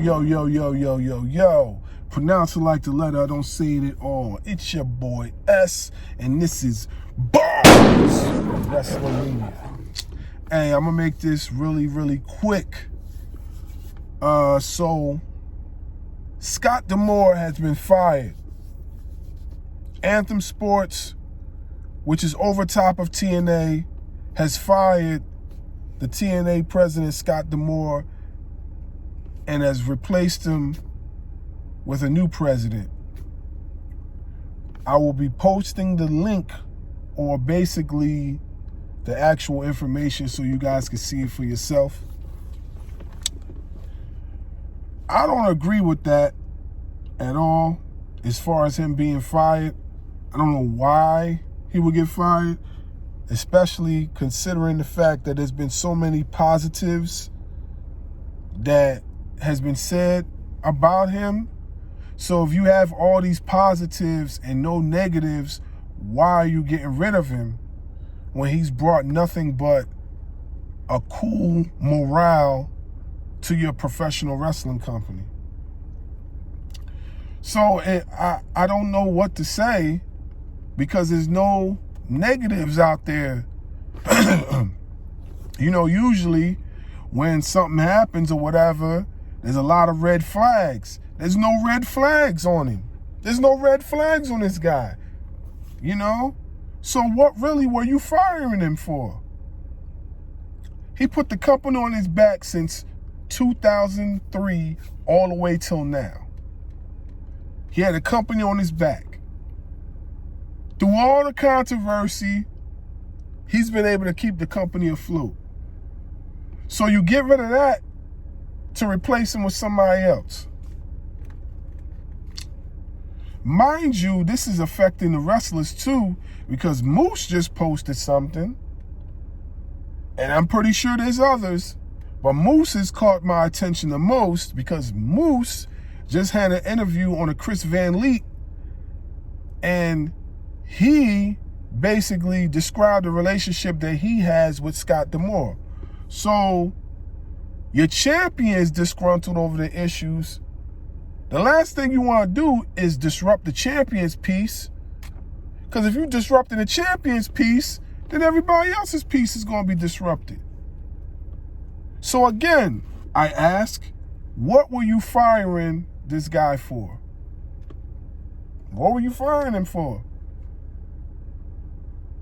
Yo. Pronounce it like the letter, I don't say it at all. It's your boy S, and this is Barz Wrestling Media. Hey, I'm gonna make this really quick. So Scott D'Amore has been fired. Anthem Sports, which is over top of TNA, has fired the TNA president, Scott D'Amore, and has replaced him with a new president. I will be posting the link, or basically the actual information, so you guys can see it for yourself. I don't agree with that at all as far as him being fired. I don't know why he would get fired, especially considering the fact that there's been so many positives that has been said about him. So if you have all these positives and no negatives, why are you getting rid of him when he's brought nothing but a cool morale to your professional wrestling company? So I don't know what to say, because there's no negatives out there. You know, usually when something happens or whatever, there's a lot of red flags. There's no red flags on him. There's no red flags on this guy, you know? So what really were you firing him for? He put the company on his back since 2003 all the way till now. He had a company on his back. Through all the controversy, he's been able to keep the company afloat. So you get rid of that to replace him with somebody else. Mind you, this is affecting the wrestlers too, because Moose just posted something, and I'm pretty sure there's others, but Moose has caught my attention the most because Moose just had an interview on a Chris Van Leet, and he basically described the relationship that he has with Scott D'Amore. So your champion is disgruntled over the issues. The last thing you want to do is disrupt the champion's peace, because if you're disrupting the champion's peace, then everybody else's peace is going to be disrupted. So again, I ask, what were you firing this guy for? What were you firing him for?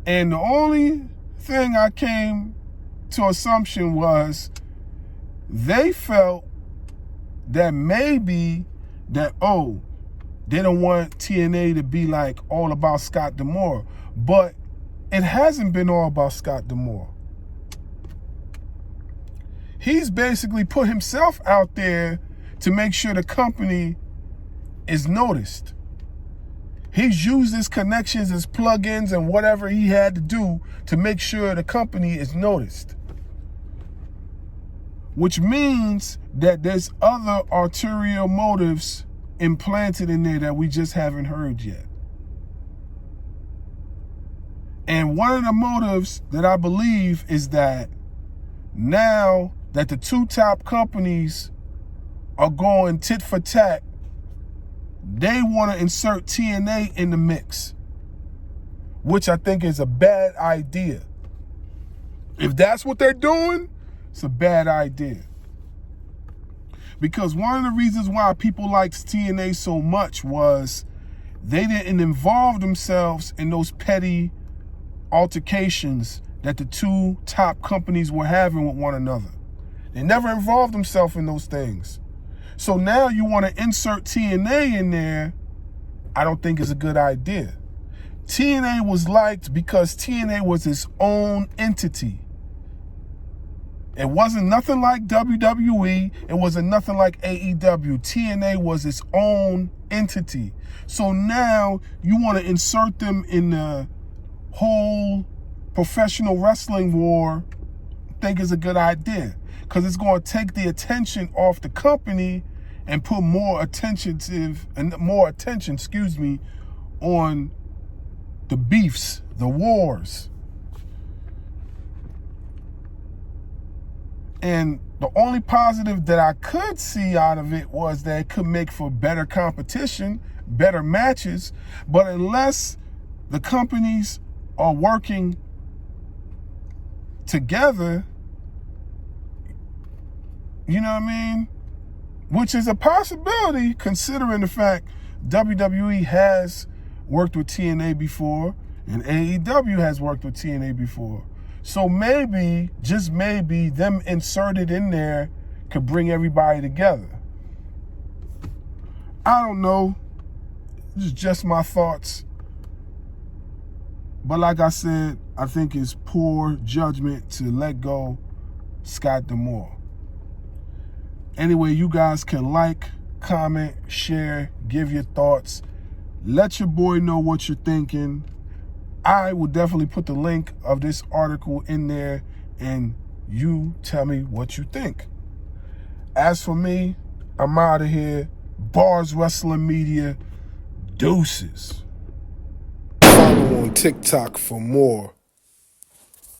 And the only thing I came to assumption was they felt that maybe that, they don't want TNA to be like all about Scott D'Amore. But it hasn't been all about Scott D'Amore. He's basically put himself out there to make sure the company is noticed. He's used his connections, his plugins, and whatever he had to do to make sure the company is noticed. Which means that there's other ulterior motives implanted in there that we just haven't heard yet. And one of the motives that I believe is that now that the two top companies are going tit for tat, they want to insert TNA in the mix, which I think is a bad idea. If that's what they're doing, it's a bad idea. Because one of the reasons why people liked TNA so much was they didn't involve themselves in those petty altercations that the two top companies were having with one another. They never involved themselves in those things. So now you want to insert TNA in there, I don't think is a good idea. TNA was liked because TNA was its own entity. It wasn't nothing like WWE. It wasn't nothing like AEW. TNA was its own entity. So now you want to insert them in the whole professional wrestling war. I think is a good idea, because it's going to take the attention off the company and put more attention on the beefs, the wars. And the only positive that I could see out of it was that it could make for better competition, better matches. But unless the companies are working together, you know what I mean? Which is a possibility considering the fact WWE has worked with TNA before and AEW has worked with TNA before. So maybe, just maybe, them inserted in there could bring everybody together. I don't know. This is just my thoughts. But like I said, I think it's poor judgment to let go Scott D'Amore. Anyway, you guys can like, comment, share, give your thoughts. Let your boy know what you're thinking. I will definitely put the link of this article in there and you tell me what you think. As for me, I'm out of here. Barz Wrestling Media, deuces. Follow on TikTok for more.